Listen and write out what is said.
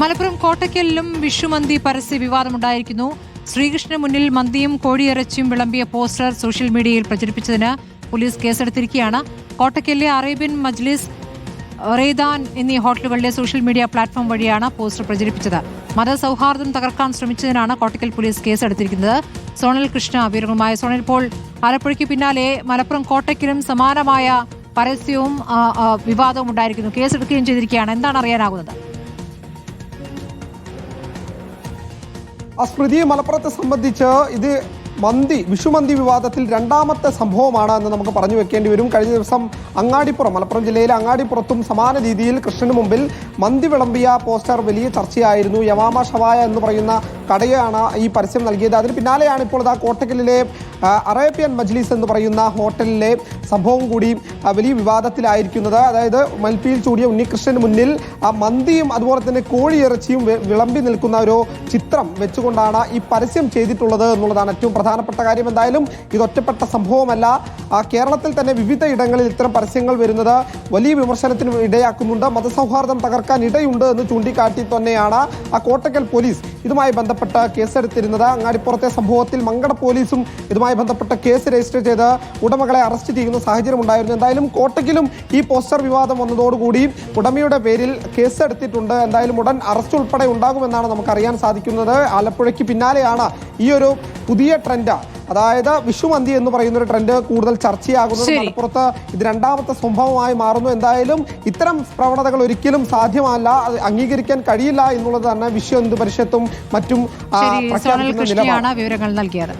മലപ്പുറം കോട്ടയ്ക്കലിലും വിഷുമന്തി പരസ്യ വിവാദമുണ്ടായിരിക്കുന്നു. ശ്രീകൃഷ്ണന് മുന്നിൽ മന്തിയും കോഴിയിറച്ചിയും വിളമ്പിയ പോസ്റ്റർ സോഷ്യൽ മീഡിയയിൽ പ്രചരിപ്പിച്ചതിന് പോലീസ് കേസെടുത്തിരിക്കുകയാണ്. കോട്ടയ്ക്കലിലെ അറേബ്യൻ മജ്ലിസ്, റേദാൻ എന്നീ ഹോട്ടലുകളിലെ സോഷ്യൽ മീഡിയ പ്ലാറ്റ്ഫോം വഴിയാണ് പോസ്റ്റർ പ്രചരിപ്പിച്ചത്. മതസൗഹാർദ്ദം തകർക്കാൻ ശ്രമിച്ചതിനാണ് കോട്ടയ്ക്കൽ പോലീസ് കേസെടുത്തിരിക്കുന്നത്. സോണൽ കൃഷ്ണ വിവരങ്ങളുമായി. സോണൽ, ഇപ്പോൾ ആലപ്പുഴയ്ക്ക് പിന്നാലെ മലപ്പുറം കോട്ടയ്ക്കലും സമാനമായ പരസ്യവും വിവാദവും ഉണ്ടായിരിക്കുന്നു. കേസെടുക്കുകയും ചെയ്തിരിക്കുകയാണ്. എന്താണ് അറിയാനാകുന്നത്? സ്മൃതി, മലപ്പുറത്തെ സംബന്ധിച്ച് ഇത് വിഷുമന്തി വിവാദത്തിൽ രണ്ടാമത്തെ സംഭവമാണ് എന്ന് നമുക്ക് പറഞ്ഞു വെക്കേണ്ടി വരും. കഴിഞ്ഞ ദിവസം അങ്ങാടിപ്പുറം, മലപ്പുറം ജില്ലയിലെ അങ്ങാടിപ്പുറത്തും സമാന രീതിയിൽ കൃഷ്ണന് മുമ്പിൽ മന്തി വിളമ്പിയ പോസ്റ്റർ വലിയ ചർച്ചയായിരുന്നു. യമാമ ഷവായ എന്ന് പറയുന്ന കടയാണ് ഈ പരസ്യം നൽകിയത്. അതിന് പിന്നാലെയാണ് ഇപ്പോൾ കോട്ടക്കലിലെ അറേബ്യൻ മജ്ലിസ് എന്ന് പറയുന്ന ഹോട്ടലിലെ സംഭവം കൂടി വലിയ വിവാദത്തിലായിരിക്കുന്നത്. അതായത് മൽപ്പിയിൽ ചൂടിയ ഉണ്ണികൃഷ്ണന് മുന്നിൽ മന്തിയും അതുപോലെ തന്നെ കോഴിയിറച്ചിയും വിളമ്പി നിൽക്കുന്ന ഒരു ചിത്രം വെച്ചുകൊണ്ടാണ് ഈ പരസ്യം ചെയ്തിട്ടുള്ളത് എന്നുള്ളതാണ് ഏറ്റവും പ്രധാനപ്പെട്ട കാര്യം. എന്തായാലും ഇത് ഒറ്റപ്പെട്ട സംഭവമല്ല. കേരളത്തിൽ തന്നെ വിവിധ ഇടങ്ങളിൽ ഇത്തരം പരസ്യങ്ങൾ വരുന്നത് വലിയ വിമർശനത്തിന് ഇടയാക്കുന്നുണ്ട്. മതസൗഹാർദ്ദം തകർക്കാൻ ഇടയുണ്ട് എന്ന് ചൂണ്ടിക്കാട്ടി തന്നെയാണ് കോട്ടക്കൽ പോലീസ് ഇതുമായി ബന്ധപ്പെട്ട കേസെടുത്തിരുന്നത്. അങ്ങാടിപ്പുറത്തെ സംഭവത്തിൽ മങ്കട പോലീസും ഇതുമായി ബന്ധപ്പെട്ട കേസ് രജിസ്റ്റർ ചെയ്ത് ഉടമകളെ അറസ്റ്റ് ചെയ്യുന്ന സാഹചര്യം ഉണ്ടായിരുന്നു. എന്തായാലും കോട്ടയ്ക്കലും ഈ പോസ്റ്റർ വിവാദം വന്നതോടുകൂടി ഉടമയുടെ പേരിൽ കേസെടുത്തിട്ടുണ്ട്. എന്തായാലും ഉടൻ അറസ്റ്റ് ഉൾപ്പെടെ ഉണ്ടാകുമെന്നാണ് നമുക്കറിയാൻ സാധിക്കുന്നത്. ആലപ്പുഴയ്ക്ക് പിന്നാലെയാണ് ഈ ഒരു പുതിയ ട്രെൻഡ്, അതായത് വിഷുമന്തി എന്ന് പറയുന്ന ഒരു ട്രെൻഡ് കൂടുതൽ ചർച്ചയാകുന്നത്. മലപ്പുറത്ത് ഇത് രണ്ടാമത്തെ സംഭവമായി മാറുന്നു. എന്തായാലും ഇത്തരം പ്രവണതകൾ ഒരിക്കലും സാധ്യമല്ല, അത് അംഗീകരിക്കാൻ കഴിയില്ല എന്നുള്ളത് തന്നെ വിശ്വ ഹിന്ദു പരിഷത്തും മറ്റും വിവരങ്ങൾ നൽകിയത്.